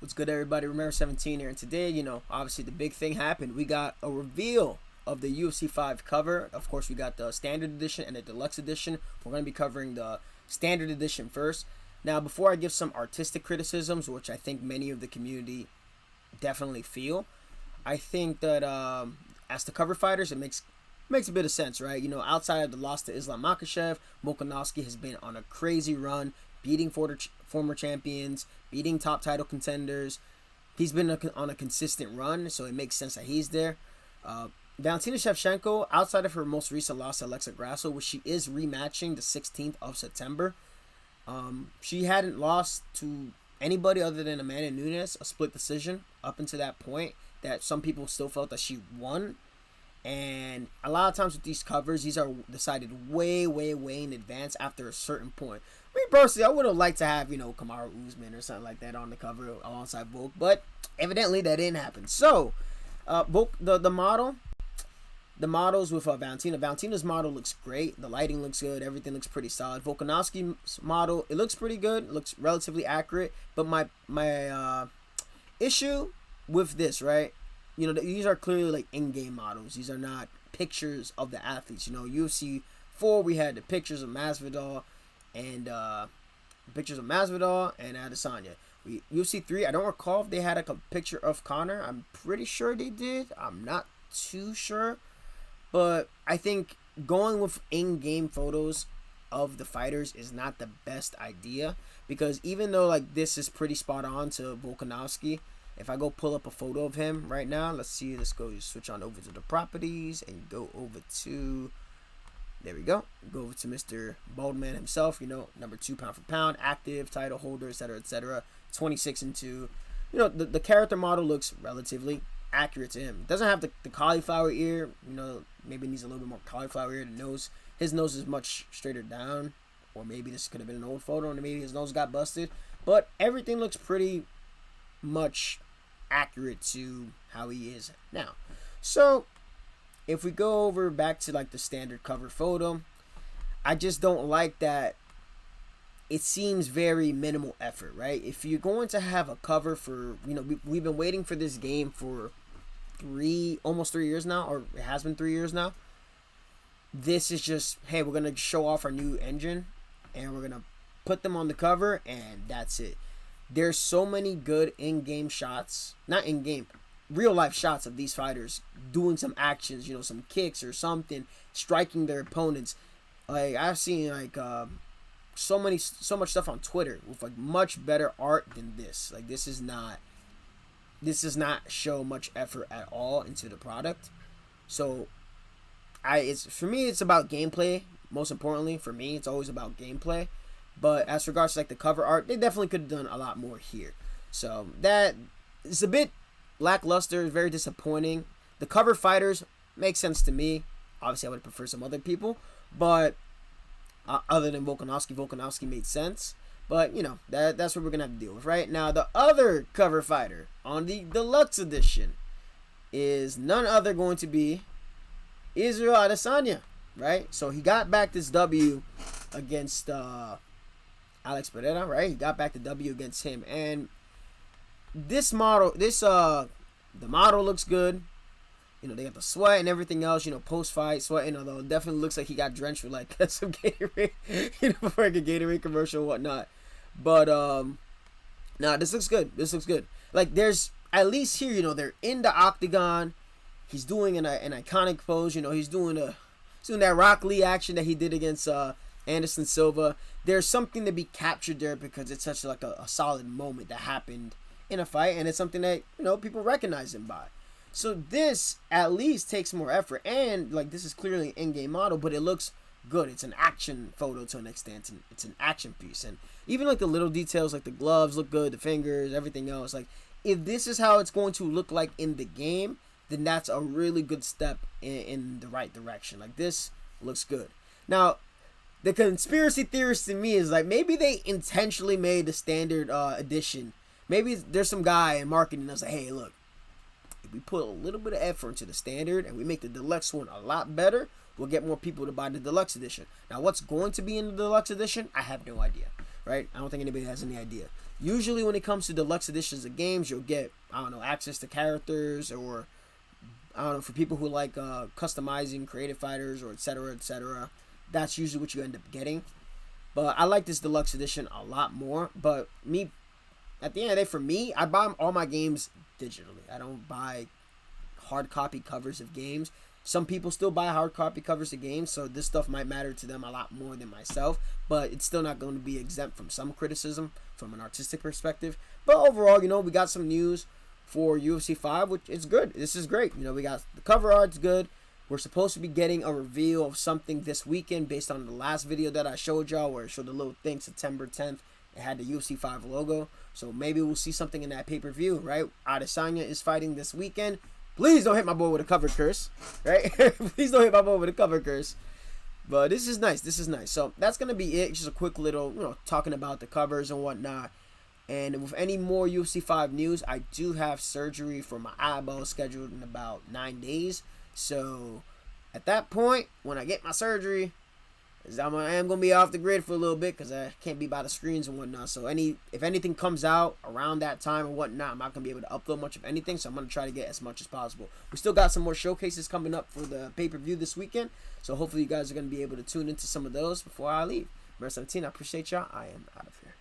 What's good, everybody? Remember 17 here, and today, obviously the big thing happened. We got a reveal of the UFC 5 cover. Of course, we got the standard edition and the deluxe edition. We're going to be covering the standard edition first. Now, before I give some artistic criticisms, which I think many of the community definitely feel, I think that as the cover fighters, it makes a bit of sense, right? Outside of the loss to Islam Makhachev, Volkanovski has been on a crazy run, beating former champions, beating top title contenders. He's been on a consistent run, so it makes sense that he's there. Valentina Shevchenko, outside of her most recent loss to Alexa Grasso, which she is rematching the 16th of September, she hadn't lost to anybody other than Amanda Nunes, a split decision, up until that point, that some people still felt that she won. And a lot of times with these covers, these are decided way in advance after a certain point. Me personally, I would have liked to have, Kamaru Usman or something like that on the cover alongside Volk, but evidently that didn't happen. So, Volk, the models with Valentina. Valentina's model looks great. The lighting looks good. Everything looks pretty solid. Volkanovski's model, it looks pretty good. It looks relatively accurate. But my issue with this, right? These are clearly like in-game models. These are not pictures of the athletes. UFC 4, we had the pictures of Masvidal and Adesanya. UFC 3, I don't recall if they had a picture of Conor. I'm pretty sure they did. I'm not too sure. But I think going with in-game photos of the fighters is not the best idea, because even though like this is pretty spot on to Volkanovski, if I go pull up a photo of him right now, let's go switch on over to the properties and go over to, there we go. Go over to Mr. Baldman himself, number 2 pound for pound, active, title holder, etc. 26-2. The character model looks relatively accurate to him. It doesn't have the cauliflower ear, maybe needs a little bit more cauliflower ear. His nose is much straighter down, or maybe this could have been an old photo and maybe his nose got busted. But everything looks pretty much accurate to how he is now. So if we go over back to like the standard cover photo, I just don't like that it seems very minimal effort, right? If you're going to have a cover for, we've been waiting for this game for almost 3 years now, or it has been 3 years now. This is just, hey, we're going to show off our new engine and we're going to put them on the cover and that's it. There's so many good in-game shots, not in-game, real-life shots of these fighters doing some actions, some kicks or something, striking their opponents. Like, I've seen, like, so much stuff on Twitter with, like, much better art than this. Like, this does not show much effort at all into the product. So, for me, it's about gameplay. Most importantly, for me, it's always about gameplay. But as regards to like the cover art, they definitely could have done a lot more here. So that is a bit lackluster, very disappointing. The cover fighters make sense to me. Obviously, I would prefer some other people, but other than Volkanovski made sense. But that's what we're gonna have to deal with right now. The other cover fighter on the deluxe edition is none other going to be Israel Adesanya, right? So he got back this W against Alex Pereira, right? He got back the W against him, and the model looks good. They got the sweat and everything else. Post-fight sweating, although it definitely looks like he got drenched with like some Gatorade, before like a Gatorade commercial and whatnot. But this looks good. Like there's at least here, they're in the octagon. He's doing an iconic pose. He's doing that Rock Lee action that he did against Anderson Silva. There's something to be captured there because it's such like a solid moment that happened in a fight, and it's something that people recognize him by. So this at least takes more effort, and like this is clearly an in-game model, but it looks good. It's an action photo to an extent, and it's an action piece, and even like the little details, like the gloves look good, the fingers, everything else. Like if this is how it's going to look like in the game, then that's a really good step in the right direction. Like this looks good. Now, the conspiracy theorist in me is like maybe they intentionally made the standard edition. Maybe there's some guy in marketing that's like, hey, look, if we put a little bit of effort into the standard and we make the deluxe one a lot better, we'll get more people to buy the deluxe edition. Now, what's going to be in the deluxe edition, I have no idea, right? I don't think anybody has any idea. Usually when it comes to deluxe editions of games, you'll get, I don't know, access to characters, or I don't know, for people who like customizing creative fighters, or etc. etc. That's usually what you end up getting. But I like this deluxe edition a lot more. But me, at the end of the day, for me, I buy all my games digitally. I don't buy hard copy covers of games. Some people still buy hard copy covers of games, so this stuff might matter to them a lot more than myself, but it's still not going to be exempt from some criticism from an artistic perspective. But overall, we got some news for UFC 5, which is good. This is great. We got the cover art's good. We're supposed to be getting a reveal of something this weekend based on the last video that I showed y'all, where it showed the little thing September 10th. It had the UFC 5 logo, so maybe we'll see something in that pay-per-view, right? Adesanya is fighting this weekend. Please don't hit my boy with a cover curse, right? Please don't hit my boy with a cover curse. But this is nice. This is nice. So that's going to be it. Just a quick little, talking about the covers and whatnot. And with any more UFC 5 news, I do have surgery for my eyeball scheduled in about 9 days. So at that point, when I get my surgery, I am going to be off the grid for a little bit because I can't be by the screens and whatnot. So if anything comes out around that time and whatnot, I'm not going to be able to upload much of anything. So I'm going to try to get as much as possible. We still got some more showcases coming up for the pay-per-view this weekend. So hopefully you guys are going to be able to tune into some of those before I leave. Verse 17, I appreciate y'all. I am out of here.